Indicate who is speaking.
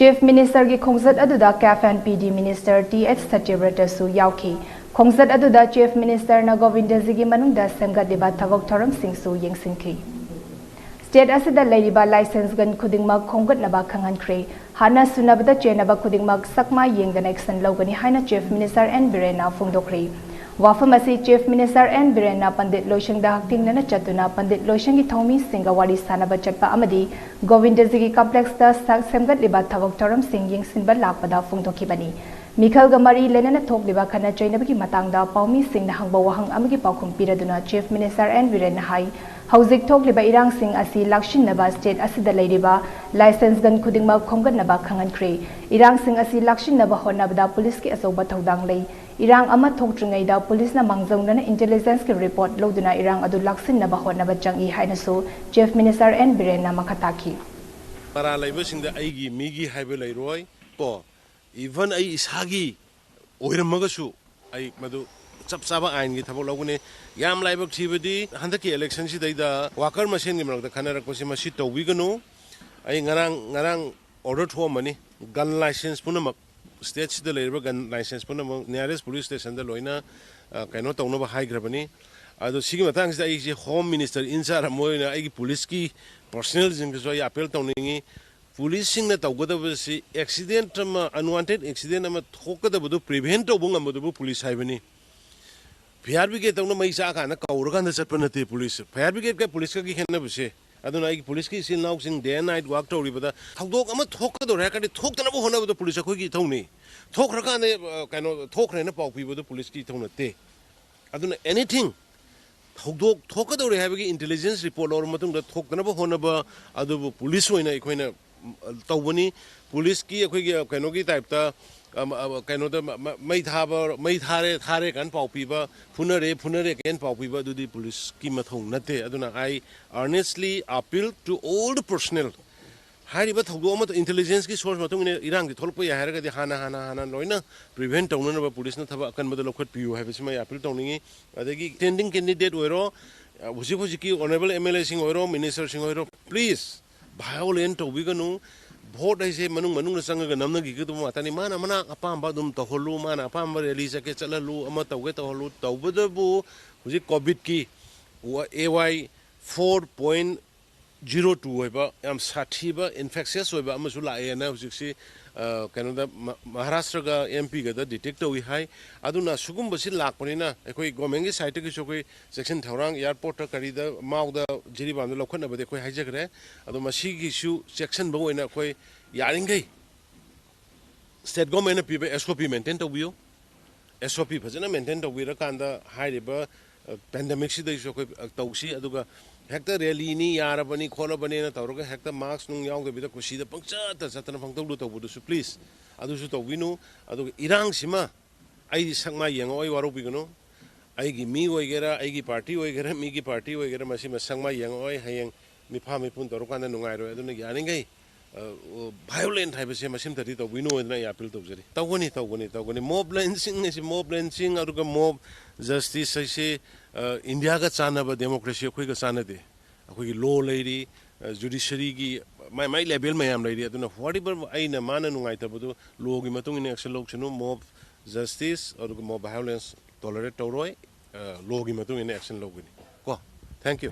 Speaker 1: Chief Minister ki khongzat aduda CAF and PD Minister T.H. Satyavrata su yauki. Khongzat aduda Chief Minister na Govindaji ki manungda semgatliba thabok thoram sing su yengsinki. State asida leiriba license gan khudingmak khonggatnaba khangankhre. Hana sunabada chenaba khudingmak sakma yengdana action logani haina Chief Minister N. Birena phongdokhre. Wafamasi Chief Minister N. Birena Pandit Loishang da haktingnana chatuna Pandit Loishang ki thomi singa wari sanaba chatpa amadi Govindaji ki complex da semgatliba thabok thoram sing yengsinba lakpada phongdokhibani. Mikhal Gamari Lenana Thokliba Khana Chainabaki Matangda Paumi Singh Hangba Wahang Amagi Paukum Piraduna Chief Minister N. Viren Hai Hauzik Thokliba Irang Singh Asi Lakshin Naba State Asida Ladiba License Gun Kudingma Kongan Naba Kangan Kre Irang Singh Asi Lakshin Naba Honabda Police Ki Asoba Thodang Lay Irang Ama Thoktrungaida Police na Mangzongna Intelligence Ki Report Loduna Irang Adu Laksin Naba Honaba Changi Hainaso Chief Minister N. Viren Makataki
Speaker 2: Para Labor Singh the Aigi Migi Haibelay Roy Po Even I is hagi or Magasu, I Madu Sapsaba Ain Gitabogune, Yam Live activity, Handaki election, the Walker machine, the Canara Cosima Sito, Wigano, I Narang order to money, gun license Punamak, stage the labor gun license Punamak, nearest police station, the Loina, cannot own over high gravity. Ado Sigma thanks the Home Minister inside a Moina, Poliski, personals in the appeal to Policing na tawgada basi accident unwanted accident ama thokada bodu prevent obung amadu police haibani fire brigade tawna mai sa kana kauraga na chatpana te police fire brigade ka police ka ki khenna base aduna ai police ki sil now sing day and night work to ribada thokdok ama thokado ra ka di thokdana bo hona bodu police khoi ki thongni thokraka ne kaino thokre na pawpi bodu police ki thongna te aduna anything thokdok thokado re habagi intelligence report or matung da thokdana bo hona ba adu police hoina ikhoina Tawani, police ki Kanogi type the Kano may Thare and Paupiba, Punare and Paupiba do the police kimathong nate. Aduna I earnestly appeal to all the personnel. Haribat Hogoma intelligence ki source matung Iran, the Tolpo Yahara, the Hana Loina, prevent owner of a police not have a convert you have my appeal towning. The tending candidate Wero, Wusipoziki, Honorable MLA Sing Oro, Minister Sing Oro, please. Violent to Wiganu, Board I say Manu Sanga Namna Gigu Matani Mana Mana Apambadum to Holu Mana Pamba Elisa Ketalalu Amata Weta Holu Tawadabu, was it Kobitki AY 4.02 am Satiba infectious Weba Amasula Ayana Zixi Canada Maharashtra MP the detector we high Aduna Sugum Basil Lakonina, a quick Gomengi Saitaki section Tarang Airport Karida Mauda Jiriban the Lokana, but the Koi hijack Adumashigi shoe section bow in a Koi Yaringa State government people SOP maintain to wheel SOP Pazana maintain to Wirakanda High River pandemic Tausi Aduga. Hector Relini, Yarabani, Kolabani, Tauruga, Hector Marks, Nung Yang, the Kushi, the Puncture, the Satan of Pangto, would you please? Adusuto Wino, Adu Irang Sima, I sang my young oi warubigano. I give me Wigera, I give party, Wigera, Migi party, Wigera Masima sang my young oi, Hayang, Mipami Puntarukan and Nungairo, Aduna Yaringay. Violent type of Masim Tarito, we know in the appeal to Zeri. Tawani, mob lancing is mob lancing, out of mob justice, I say, India got sana ba democracy, a quick sanity, a quick law lady, judiciary, my label, my am lady, I don't know whatever I in a man and I tabudo, logi matung in action loction, mob justice, or mob violence, tolerate Toroy, logi matung in action login. Thank you.